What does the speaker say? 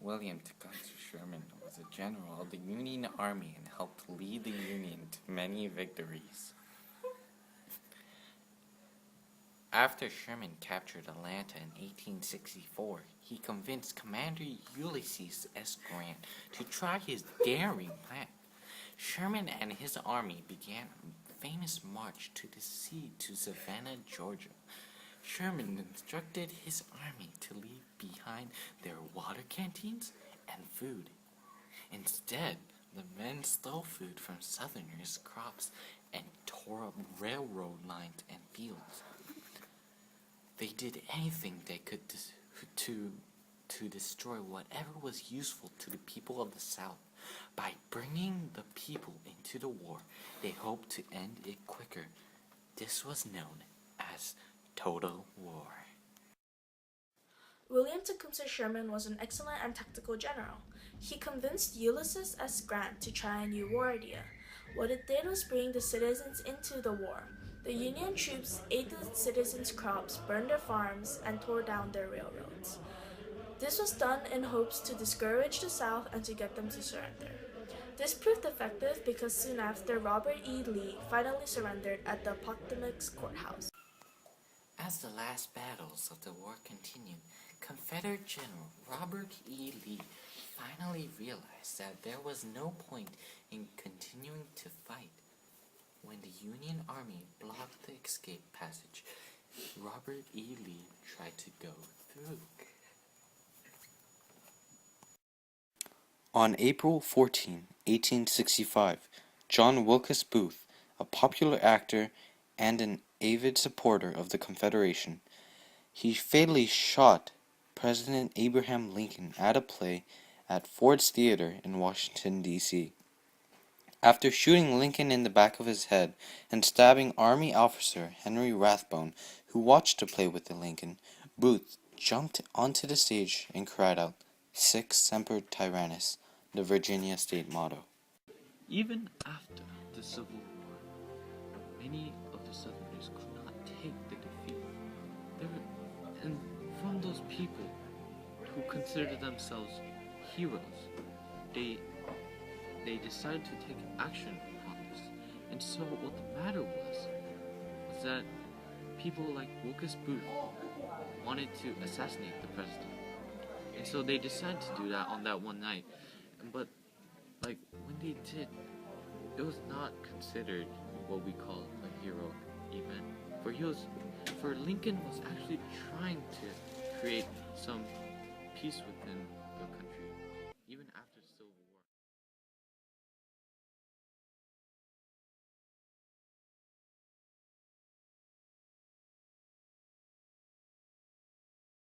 William Tecumseh Sherman was a general of the Union Army and helped lead the Union to many victories. After Sherman captured Atlanta in 1864, he convinced Commander Ulysses S. Grant to try his daring plan. Sherman and his army began a famous march to the sea to Savannah, Georgia. Sherman instructed his army to leave behind their water canteens and food. Instead, the men stole food from Southerners' crops and tore up railroad lines and fields. They did anything they could to destroy whatever was useful to the people of the South. By bringing the people into the war, they hoped to end it quicker. This was known as total war. William Tecumseh Sherman was an excellent and tactical general. He convinced Ulysses S. Grant to try a new war idea. What it did was bring the citizens into the war. The Union troops ate the citizens' crops, burned their farms, and tore down their railroads. This was done in hopes to discourage the South and to get them to surrender. This proved effective because soon after, Robert E. Lee finally surrendered at the Potomac's courthouse. As the last battles of the war continued, Confederate General Robert E. Lee finally realized that there was no point in continuing to fight. When the Union Army blocked the escape passage, Robert E. Lee tried to go through. On April 14, 1865, John Wilkes Booth, a popular actor and an avid supporter of the Confederation, he fatally shot President Abraham Lincoln at a play at Ford's Theater in Washington, D.C. After shooting Lincoln in the back of his head and stabbing Army officer Henry Rathbone, who watched the play with Lincoln, Booth jumped onto the stage and cried out, "Sic Semper Tyrannis," the Virginia state motto. Even after the Civil War, many of the Southerners could not take the defeat. And from those people who considered themselves heroes, they decided to take action on this. And so what the matter was that people like Wilkes Booth wanted to assassinate the president. And so they decided to do that on that one night. But when they did, it was not considered what we call a heroic event. For Lincoln was actually trying to create some peace within the country.